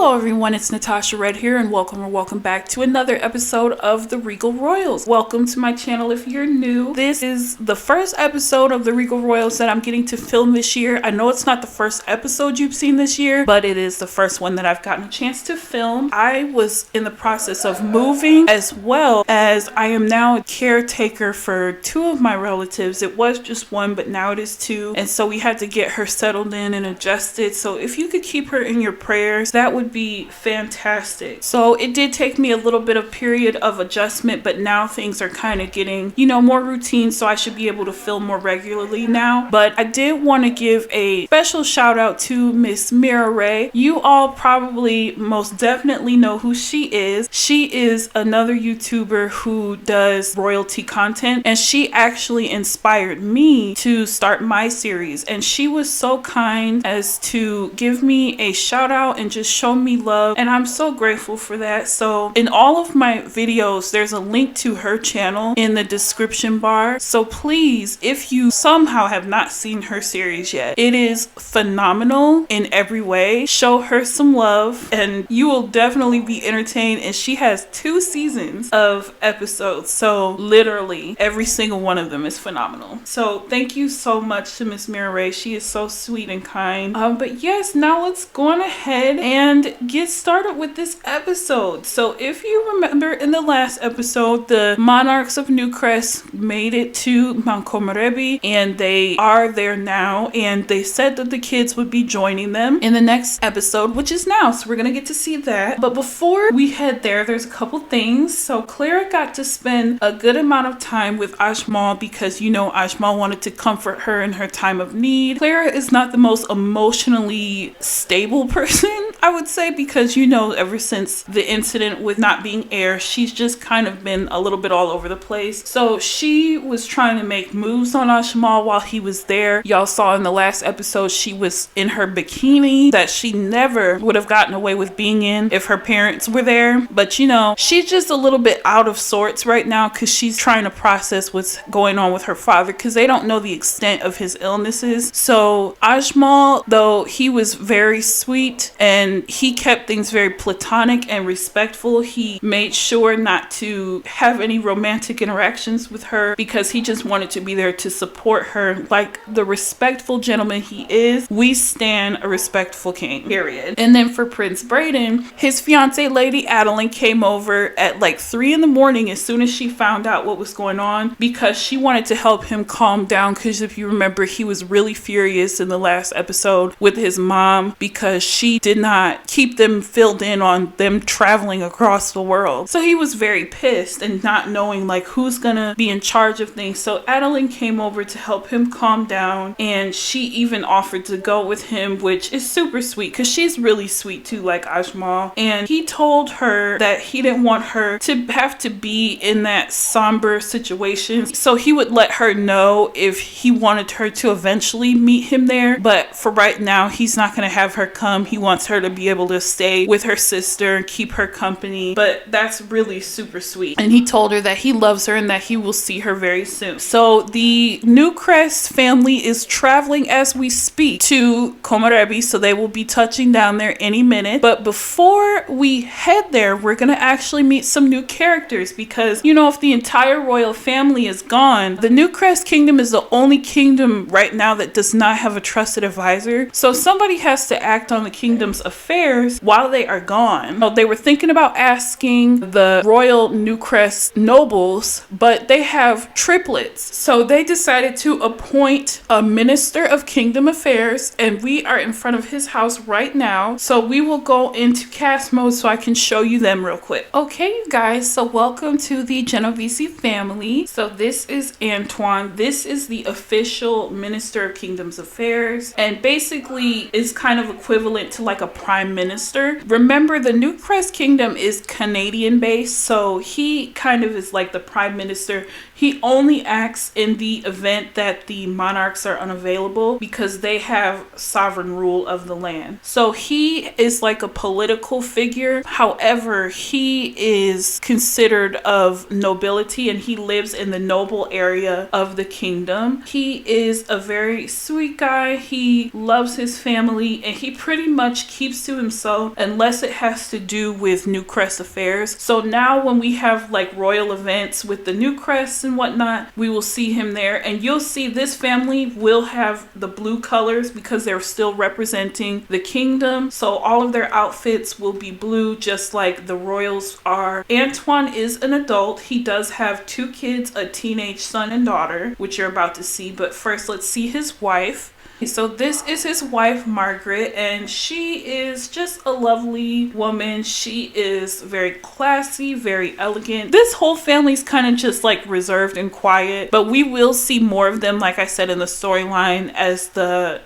Hello everyone, it's Natasha Red here, and welcome back to another episode of the Regal Royals. Welcome to my channel if you're new. This is the first episode of the Regal Royals that I'm getting to film this year. I know it's not the first episode you've seen this year, but it is the first one that I've gotten a chance to film. I was in the process of moving, as well as I am now a caretaker for two of my relatives. It was just one, but now it is two, and so we had to get her settled in and adjusted. So if you could keep her in your prayers, that would be fantastic. So it did take me a little bit of period of adjustment, but now things are kind of getting, more routine, so I should be able to film more regularly now. But I did want to give a special shout out to Miss Mira Ray. You all probably most definitely know who she is. She is another YouTuber who does royalty content, and she actually inspired me to start my series, and she was so kind as to give me a shout out and just show me love, and I'm so grateful for that. So in all of my videos, there's a link to her channel in the description bar. So please, if you somehow have not seen her series yet, it is phenomenal in every way. Show her some love and you will definitely be entertained. And she has 2 seasons of episodes, so literally every single one of them is phenomenal. So thank you so much to Miss Mira Ray. She is so sweet and kind. But yes, now let's go on ahead and get started with this episode. So if you remember in the last episode, the monarchs of Newcrest made it to Mount Komerrebbe, and they are there now, and they said that the kids would be joining them in the next episode, which is now, so we're gonna get to see that. But before we head there, there's a couple things. So Clara got to spend a good amount of time with Ajmal because Ajmal wanted to comfort her in her time of need. Clara is not the most emotionally stable person, I would say, because ever since the incident with not being air, she's just kind of been a little bit all over the place. So she was trying to make moves on Ajmal while he was there. Y'all saw in the last episode she was in her bikini that she never would have gotten away with being in if her parents were there. But she's just a little bit out of sorts right now because she's trying to process what's going on with her father, because they don't know the extent of his illnesses. So Ajmal, though he was very sweet and he kept things very platonic and respectful, he made sure not to have any romantic interactions with her because he just wanted to be there to support her like the respectful gentleman he is. We stand a respectful king, period. And then for Prince Braden, his fiance Lady Adeline came over at like 3 in the morning as soon as she found out what was going on, because she wanted to help him calm down, because if you remember, he was really furious in the last episode with his mom because she did not keep them filled in on them traveling across the world. So he was very pissed and not knowing like who's gonna be in charge of things. So Adeline came over to help him calm down, and she even offered to go with him, which is super sweet because she's really sweet too, like Ajmal. And he told her that he didn't want her to have to be in that somber situation, so he would let her know if he wanted her to eventually meet him there. But for right now, he's not gonna have her come. He wants her to be able to stay with her sister and keep her company. But that's really super sweet. And he told her that he loves her and that he will see her very soon. So the Newcrest family is traveling as we speak to Komerrebbe, so they will be touching down there any minute. But before we head there, we're gonna actually meet some new characters, because if the entire royal family is gone, the Newcrest kingdom is the only kingdom right now that does not have a trusted advisor. So somebody has to act on the kingdom's affairs while they are gone. They were thinking about asking the royal Newcrest nobles, but they have triplets. So they decided to appoint a minister of kingdom affairs, and we are in front of his house right now. So we will go into cast mode so I can show you them real quick. Okay, you guys, so welcome to the Genovese family. So this is Antoine. This is the official minister of kingdom's affairs, and basically is kind of equivalent to like a prime minister. Remember, the Newcrest kingdom is Canadian based, so he kind of is like the prime minister. He only acts in the event that the monarchs are unavailable because they have sovereign rule of the land. So he is like a political figure. However, he is considered of nobility and he lives in the noble area of the kingdom. He is a very sweet guy. He loves his family and he pretty much keeps to himself so, unless it has to do with New Crest affairs. So now when we have like royal events with the New Crests and whatnot, we will see him there. And you'll see this family will have the blue colors because they're still representing the kingdom. So all of their outfits will be blue, just like the royals are. Antoine is an adult. He does have 2 kids, a teenage son and daughter, which you're about to see. But first, let's see his wife. So this is his wife, Margaret, and she is just a lovely woman. She is very classy, very elegant. This whole family's kind of just like reserved and quiet, but we will see more of them, like I said, in the storyline as the,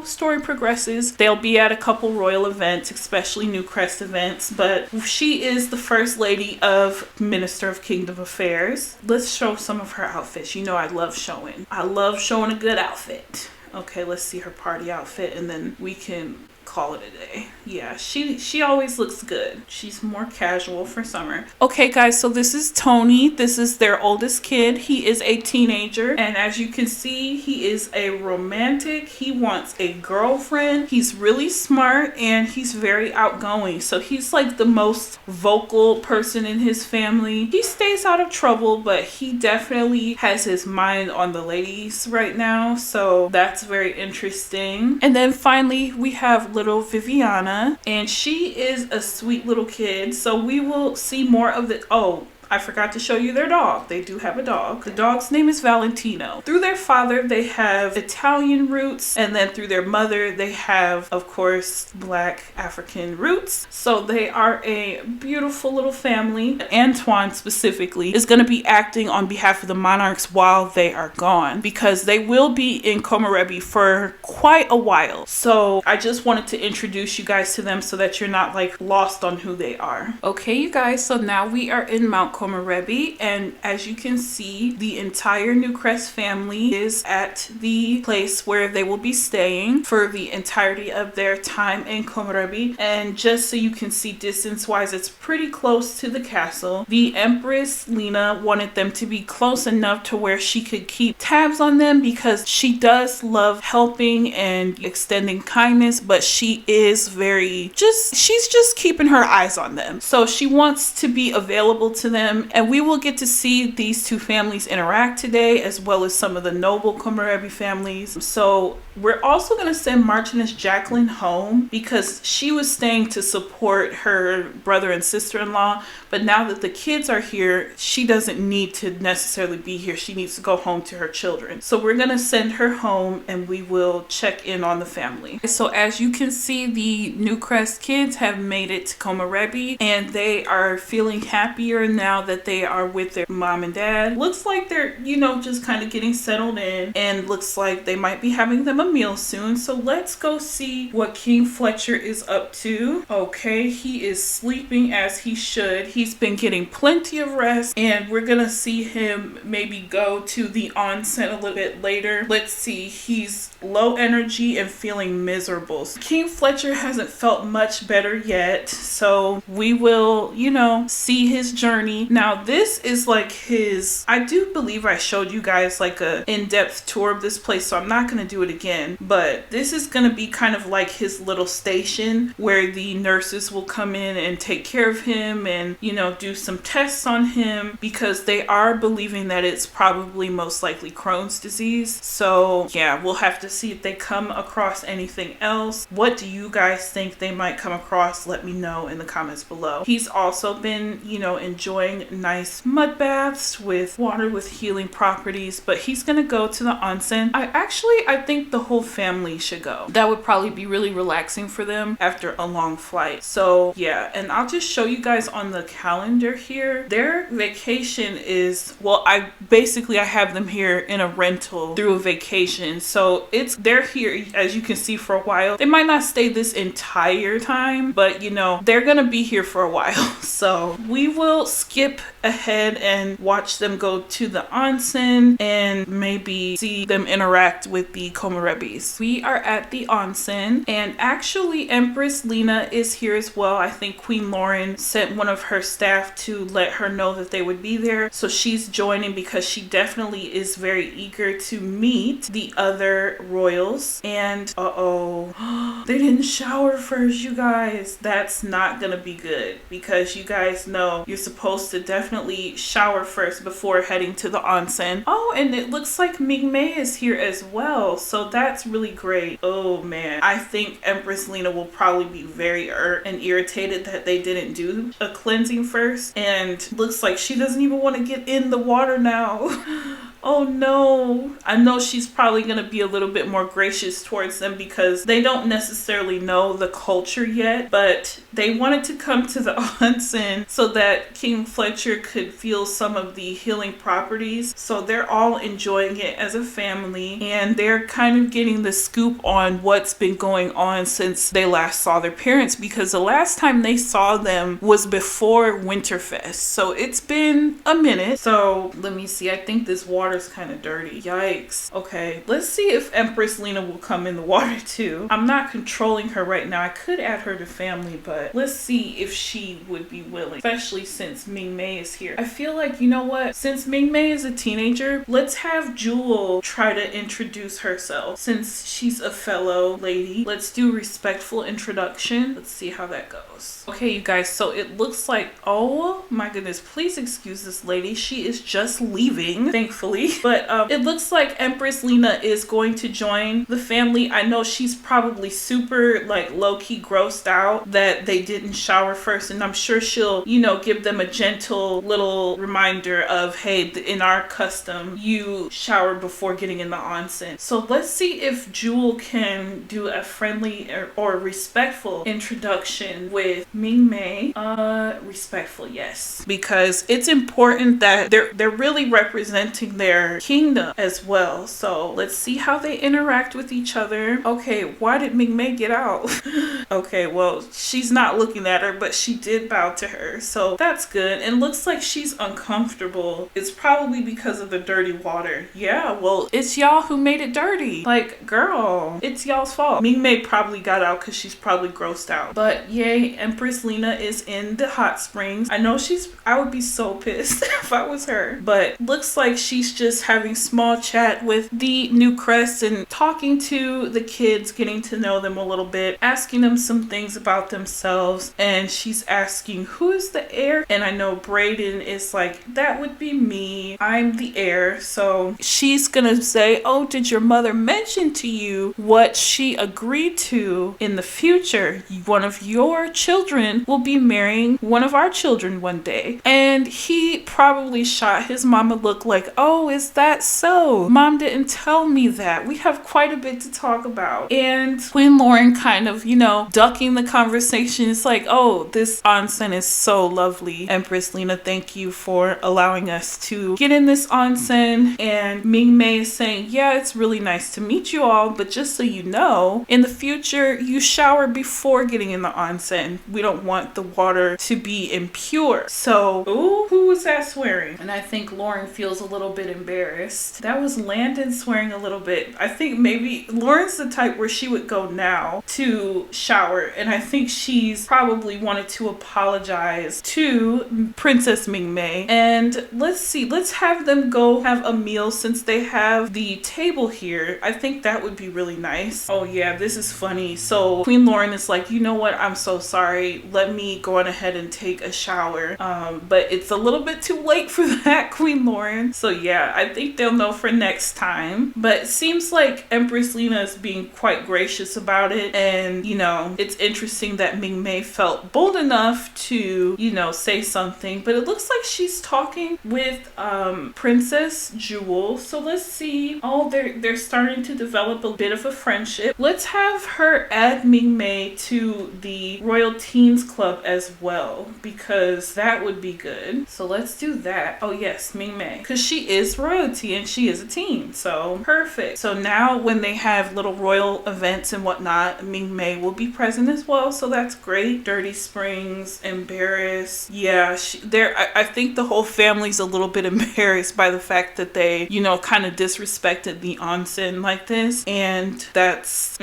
story progresses. They'll be at a couple royal events, especially New Crest events, but she is the first lady of Minister of Kingdom Affairs. Let's show some of her outfits. I love showing a good outfit. Okay, let's see her party outfit and then we can call it a day. Yeah, she always looks good. She's more casual for summer. Okay guys, so this is Tony. This is their oldest kid. He is a teenager, and as you can see, he is a romantic. He wants a girlfriend. He's really smart and he's very outgoing. So he's like the most vocal person in his family. He stays out of trouble, but he definitely has his mind on the ladies right now. So that's very interesting. And then finally we have little Viviana, and she is a sweet little kid. So we will see more of the I forgot to show you their dog. They do have a dog. The dog's name is Valentino. Through their father, they have Italian roots, and then through their mother, they have, of course, Black African roots. So they are a beautiful little family. Antoine specifically is going to be acting on behalf of the monarchs while they are gone, because they will be in Komerrebbe for quite a while. So I just wanted to introduce you guys to them so that you're not like lost on who they are. Okay, you guys, so now we are in Mount Komerrebbe, and as you can see, the entire New Crest family is at the place where they will be staying for the entirety of their time in Komerrebbe. And just so you can see distance wise, it's pretty close to the castle. The Empress Lena wanted them to be close enough to where she could keep tabs on them, because she does love helping and extending kindness, but she is she's just keeping her eyes on them. So she wants to be available to them, and we will get to see these 2 families interact today, as well as some of the noble Komerrebbe families. So we're also going to send Marchioness Jacqueline home, because she was staying to support her brother and sister-in-law, but now that the kids are here, she doesn't need to necessarily be here. She needs to go home to her children. So we're going to send her home, and we will check in on the family. So as you can see, the New Crest kids have made it to Komerrebbe, and they are feeling happier now that they are with their mom and dad. Looks like they're, just kind of getting settled in, and looks like they might be having them a meal soon. So let's go see what King Fletcher is up to. Okay, he is sleeping as he should. He's been getting plenty of rest, and we're gonna see him maybe go to the onsen a little bit later. Let's see, he's low energy and feeling miserable. King Fletcher hasn't felt much better yet, so we will, see his journey. Now this is like I do believe I showed you guys like a in-depth tour of this place, so I'm not going to do it again, but this is going to be kind of like his little station where the nurses will come in and take care of him and, do some tests on him, because they are believing that it's probably most likely Crohn's disease. So yeah, we'll have to see if they come across anything else. What do you guys think they might come across? Let me know in the comments below. He's also been, enjoying nice mud baths with water with healing properties, but he's gonna go to the onsen. I think the whole family should go. That would probably be really relaxing for them after a long flight. So yeah, and I'll just show you guys on the calendar here. Their vacation is, I have them here in a rental through a vacation. So they're here, as you can see, for a while. They might not stay this entire time, but they're gonna be here for a while. So we will skip ahead and watch them go to the onsen and maybe see them interact with the Komerrebbe Komerrebbes. We are at the Onsen, and actually Empress Lena is here as well. I think Queen Lauren sent one of her staff to let her know that they would be there, so she's joining because she definitely is very eager to meet the other royals. And they didn't shower first, you guys. That's not gonna be good, because you guys know you're supposed to definitely shower first before heading to the onsen. Oh, and it looks like Ming Mei is here as well, so that's really great. Oh man, I think Empress Lena will probably be very and irritated that they didn't do a cleansing first, and looks like she doesn't even want to get in the water now. Oh no. I know she's probably going to be a little bit more gracious towards them because they don't necessarily know the culture yet, but they wanted to come to the onsen so that King Fletcher could feel some of the healing properties. So they're all enjoying it as a family, and they're kind of getting the scoop on what's been going on since they last saw their parents, because the last time they saw them was before Winterfest. So it's been a minute. So let me see. I think this water is kind of dirty. Yikes. Okay, let's see if Empress Lena will come in the water too. I'm not controlling her right now. I could add her to family, but let's see if she would be willing, especially since Ming Mei is here. I feel like, you know what, since Ming Mei is a teenager, let's have Jewel try to introduce herself. Since she's a fellow lady, let's do respectful introduction. Let's see how that goes. Okay, you guys, so it looks like, oh my goodness, please excuse this lady. She is just leaving, thankfully. But it looks like Empress Lena is going to join the family. I know she's probably super like low-key grossed out that they didn't shower first, and I'm sure she'll, you know, give them a gentle little reminder of, hey, in our custom, you shower before getting in the onsen. So let's see if Jewel can do a friendly or respectful introduction with Ming Mei. Respectful, yes, because it's important that they're really representing their kingdom as well. So let's see how they interact with each other. Okay, why did Ming Mei get out? Okay, well, she's not looking at her, but she did bow to her, so that's good. And looks like she's uncomfortable. It's probably because of the dirty water. Yeah, well, it's y'all who made it dirty. Like, girl, it's y'all's fault. Ming Mei probably got out because she's probably grossed out. But yay, Empress Lena is in the hot springs. I know I would be so pissed if I was her, but looks like she's just having small chat with the new crest and talking to the kids, getting to know them a little bit, asking them some things about themselves. And she's asking, who is the heir? And I know Brayden is like, that would be me. I'm the heir. So she's gonna say, oh, did your mother mention to you what she agreed to in the future? One of your children will be marrying one of our children one day. And he probably shot his mom a look like, oh, is that so? Mom didn't tell me that. We have quite a bit to talk about. And Queen Lauren kind of, you know, ducking the conversation. It's like, oh, this onsen is so lovely. Empress Lena, thank you for allowing us to get in this onsen. And Ming Mei is saying, yeah, it's really nice to meet you all, but just so you know, in the future, you shower before getting in the onsen. We don't want the water to be impure. So, ooh, who was that swearing? And I think Lauren feels a little bit embarrassed. That was Landon swearing a little bit. I think maybe Lauren's the type where she would go now to shower, and I think she's probably wanted to apologize to Princess Ming Mei. And let's see, let's have them go have a meal since they have the table here. I think that would be really nice. Oh yeah, this is funny. So Queen Lauren is like, you know what, I'm so sorry, let me go on ahead and take a shower, but it's a little bit too late for that, Queen Lauren. So yeah, I think they'll know for next time. But it seems like Empress Lena is being quite gracious about it, and you know, it's interesting that Ming Mei felt bold enough to, you know, say something. But it looks like she's talking with Princess Jewel. So let's see. Oh, they're starting to develop a bit of a friendship. Let's have her add Ming Mei to the Royal Teens Club as well, because that would be good. So let's do that. Oh yes, Ming Mei, because she is royalty and she is a teen. So perfect. So now when they have little royal events and whatnot, Ming Mei will be present as well. So that's great. Dirty Springs, embarrassed. Yeah, I think the whole family's a little bit embarrassed by the fact that they, kind of disrespected the onsen like this. And that's...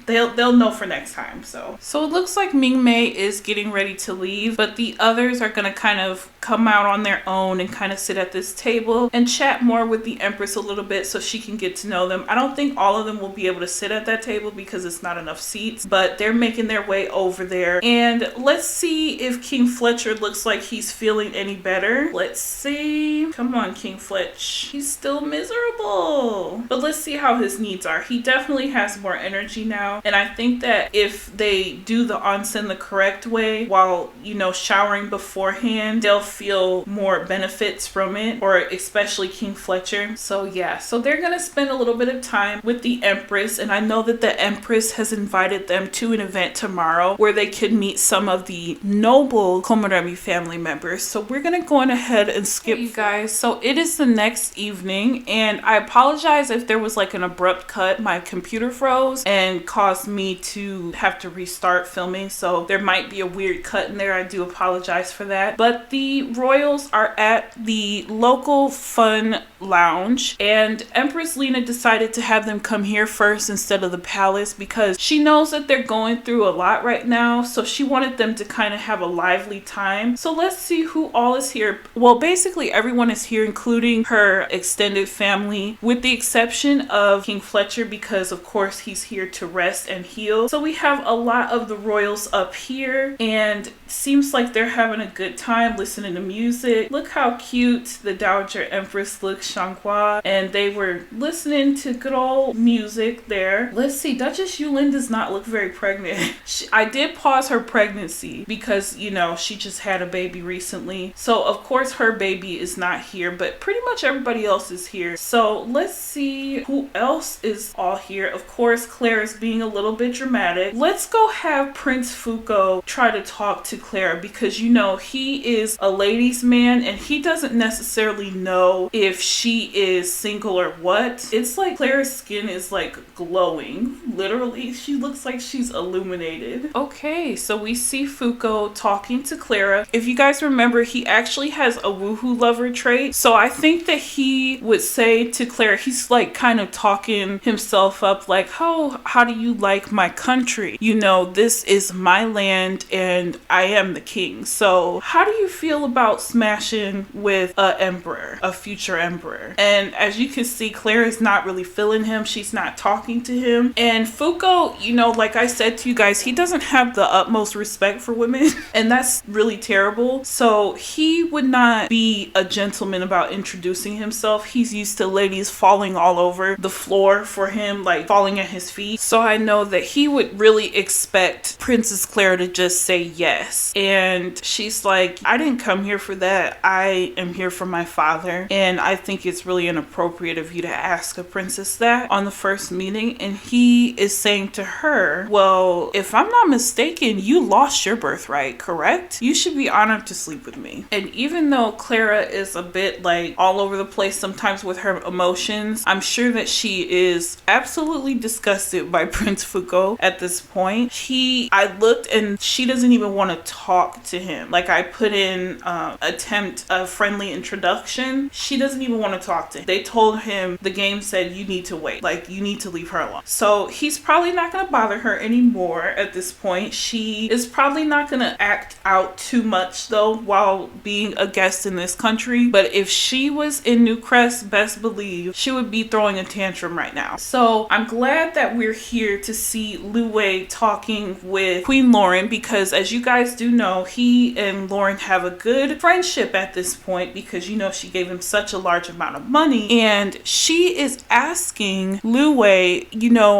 They'll know for next time. So it looks like Ming Mei is getting ready to leave, but the others are gonna kind of come out on their own and kind of sit at this table and chat more with the Empress a little bit so she can get to know them. I don't think all of them will be able to sit at that table because it's not enough seats, but they're making their way over there. And let's see if King Fletcher looks like he's feeling any better. Let's see. Come on, King Fletch. He's still miserable, but let's see how his needs are. He definitely has more energy now. And I think that if they do the onsen the correct way while, showering beforehand, they'll feel more benefits from it, or especially King Fletcher. So yeah, so they're going to spend a little bit of time with the Empress. And I know that the Empress has invited them to an event tomorrow where they could meet some of the noble Komerrebbe family members. So we're going to go on ahead and skip you guys. So it is the next evening, and I apologize if there was like an abrupt cut. My computer froze and caused me to have to restart filming, so there might be a weird cut in there. I do apologize for that. But the royals are at the local fun lounge, and Empress Lena decided to have them come here first instead of the palace because she knows that they're going through a lot right now, so she wanted them to kind of have a lively time. So let's see who all is here. Well, basically everyone is here, including her extended family, with the exception of King Fletcher, because of course he's here to rest and heal. So we have a lot of the royals up here, and seems like they're having a good time listening to music. Look how cute the Dowager Empress looks, Shanghua, and they were listening to good old music there. Let's see, Duchess Yulin does not look very pregnant. I did pause her pregnancy because, she just had a baby recently. So of course her baby is not here, but pretty much everybody else is here. So let's see who else is all here. Of course, Clara's being a little bit dramatic. Let's go have Prince Fuko try to talk to Clara because he is a ladies' man and he doesn't necessarily know if she is single or what. It's like Clara's skin is like glowing. Literally, she looks like she's illuminated. Okay, so we see Fuko talking to Clara. If you guys remember, he actually has a woohoo lover trait. So I think that he would say to Clara, he's like kind of talking himself up like, oh, how do you like my country? This is my land and I am the king. So how do you feel about smashing with a future emperor? And as you can see, Clara is not really feeling him. She's not talking to him. And Fuko, like I said to you guys, he doesn't have the utmost respect for women and that's really terrible. So he would not be a gentleman about introducing himself. He's used to ladies falling all over the floor for him, like falling at his feet. So I know that he would really expect Princess Clara to just say yes. And she's like, I didn't come here for that. I am here for my father. And I think it's really inappropriate of you to ask a princess that on the first meeting. And he is saying to her, well, if I'm not mistaken, you lost your birthright, correct? You should be honored to sleep with me. And even though Clara is a bit like all over the place sometimes with her emotions, I'm sure that she is absolutely disgusted by Prince Fuko at this point. I looked and she doesn't even want to talk to him. Like I put in attempt a friendly introduction. She doesn't even want to talk to him. They told him, the game said you need to wait. Like you need to leave her alone. So he's probably not going to bother her anymore at this point. She is probably not going to act out too much though while being a guest in this country. But if she was in New Crest, best believe she would be throwing a tantrum right now. So I'm glad that we're here to see Lu Wei talking with Queen Lauren, because as you guys do know, he and Lauren have a good friendship at this point because she gave him such a large amount of money, and she is asking Lu Wei,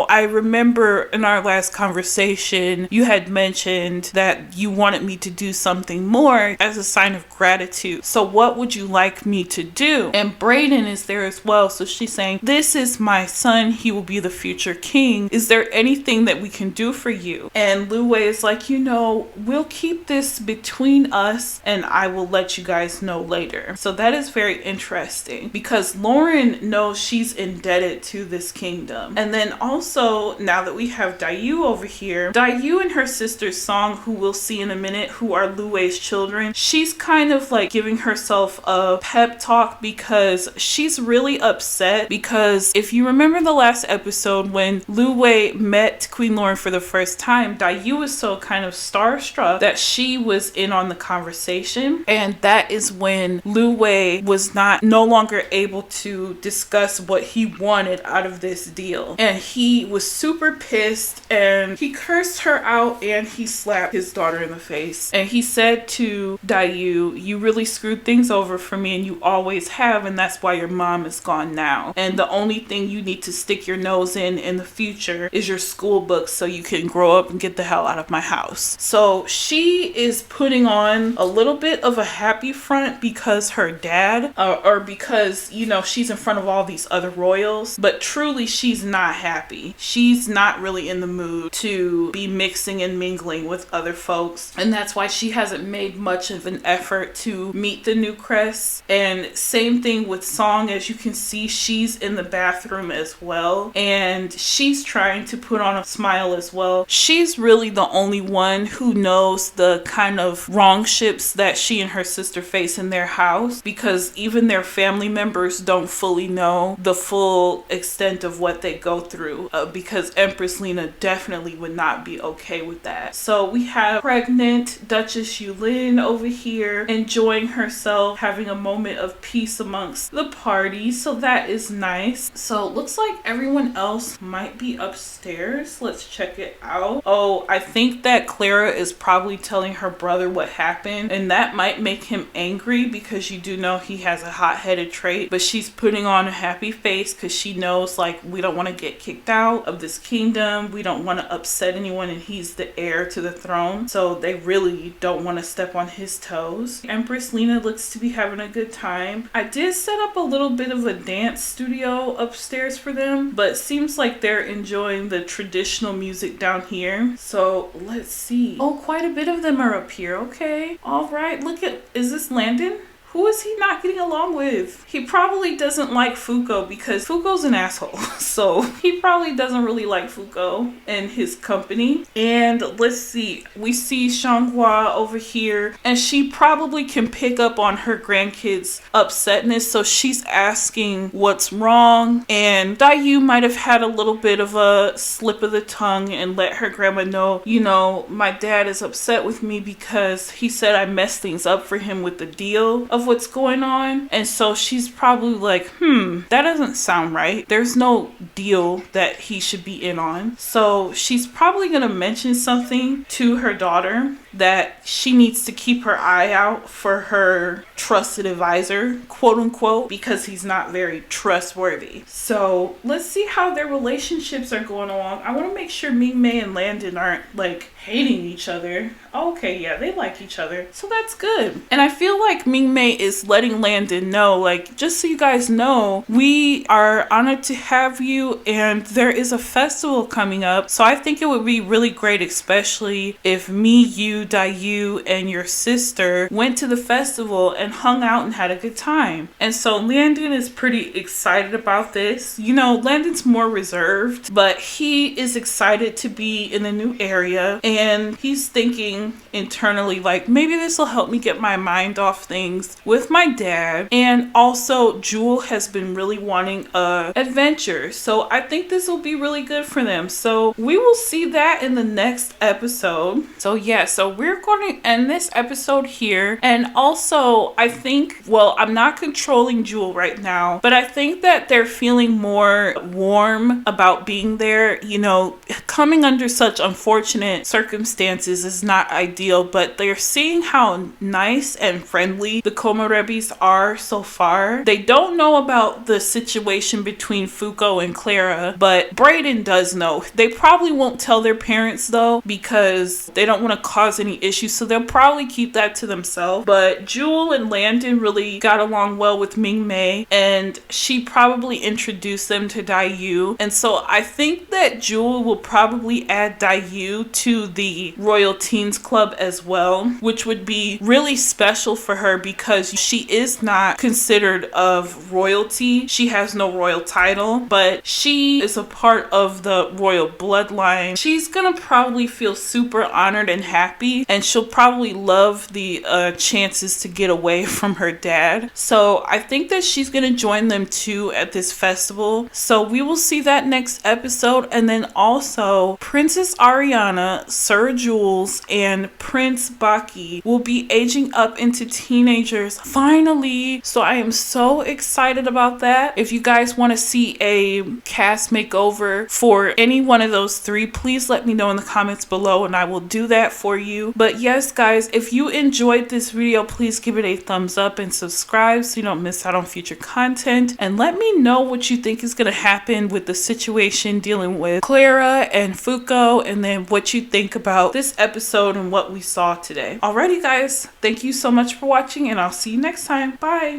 I remember in our last conversation you had mentioned that you wanted me to do something more as a sign of gratitude. So what would you like me to do? And Brayden is there as well. So she's saying, this is my son. He will be the future king. Is there anything that we can do for you? And Lu Wei is like, we'll keep this between us and I I will let you guys know later. So that is very interesting because Lauren knows she's indebted to this kingdom. And then also, now that we have Dayu over here, Dayu and her sister Song, who we'll see in a minute, who are Luwei's children, she's kind of like giving herself a pep talk because she's really upset because if you remember the last episode when Luwei met Queen Lauren for the first time, Dayu was so kind of starstruck that she was in on the conversation, and that is when Luwei was no longer able to discuss what he wanted out of this deal, and he was super pissed and he cursed her out and he slapped his daughter in the face, and he said to Dayu, you really screwed things over for me and you always have, and that's why your mom is gone now, and the only thing you need to stick your nose in the future is your school books so you can grow up and get the hell out of my house. So she is putting on a little bit of a happy front because her dad or because, you know, she's in front of all these other royals, but truly she's not happy. She's not really in the mood to be mixing and mingling with other folks, and that's why she hasn't made much of an effort to meet the new Crest. And same thing with Song, as you can see, she's in the bathroom as well, and she's trying to put on a smile as well. She's really the only one who knows the kind of wrongships that she and her sister face in their house, because even their family members don't fully know the full extent of what they go through, because Empress Lena definitely would not be okay with that. So we have pregnant Duchess Yulin over here enjoying herself, having a moment of peace amongst the party, so that is nice. So it looks like everyone else might be upstairs. Let's check it out. Oh, I think that Clara is probably telling her brother what happened, and that might make him angry because you do know he has a hot-headed trait, but she's putting on a happy face because she knows, like, we don't want to get kicked out of this kingdom, we don't want to upset anyone, and he's the heir to the throne, so they really don't want to step on his toes. Empress Lena looks to be having a good time. I did set up a little bit of a dance studio upstairs for them, but seems like they're enjoying the traditional music down here. So let's see. Oh, quite a bit of them are up here. Okay. All right. Look at, is this Landon? Who is he not getting along with? He probably doesn't like Fuko because Fuko's an asshole. So he probably doesn't really like Fuko and his company. And let's see. We see Xianghua over here, and she probably can pick up on her grandkids' upsetness. So she's asking what's wrong. And Dayu might have had a little bit of a slip of the tongue and let her grandma know, you know, my dad is upset with me because he said I messed things up for him with the deal of what's going on. And so she's probably like, that doesn't sound right. There's no deal that he should be in on. So she's probably gonna mention something to her daughter that she needs to keep her eye out for her trusted advisor, quote unquote, because he's not very trustworthy. So let's see how their relationships are going along. I want to make sure Mingmei and Landon aren't like hating each other. Okay, yeah, they like each other, so that's good. And I feel like Mingmei is letting Landon know, like, just so you guys know, we are honored to have you, and there is a festival coming up, so I think it would be really great, especially if me, you, Dayu, and your sister went to the festival and hung out and had a good time. And so Landon is pretty excited about this. You know, Landon's more reserved, but he is excited to be in a new area, and he's thinking internally, like, maybe this will help me get my mind off things with my dad. And also Jewel has been really wanting a adventure, so I think this will be really good for them. So we will see that in the next episode. So yeah, so we're going to end this episode here. And also I think, well, I'm not controlling Jewel right now, but I think that they're feeling more warm about being there. You know, coming under such unfortunate circumstances is not ideal, but they're seeing how nice and friendly the Komerrebbes are so far. They don't know about the situation between Fuko and Clara, but Brayden does know. They probably won't tell their parents though, because they don't want to cause any issues, so they'll probably keep that to themselves. But Jewel and Landon really got along well with Mingmei, and she probably introduced them to Dayu. And so I think that Jewel will probably add Dayu to to the Royal Teens Club as well, which would be really special for her because she is not considered of royalty. She has no royal title, but she is a part of the royal bloodline. She's gonna probably feel super honored and happy, and she'll probably love the chances to get away from her dad. So I think that she's gonna join them too at this festival. So we will see that next episode. And then also Princess Ariana, Sir Jules, and Prince Baki will be aging up into teenagers finally. So I am so excited about that. If you guys want to see a cast makeover for any one of those three, please let me know in the comments below and I will do that for you. But yes guys, if you enjoyed this video, please give it a thumbs up and subscribe so you don't miss out on future content. And let me know what you think is going to happen with the situation dealing with Clara and Fuko, and then what you think about this episode and what we saw today. Alrighty guys, thank you so much for watching and I'll see you next time. Bye!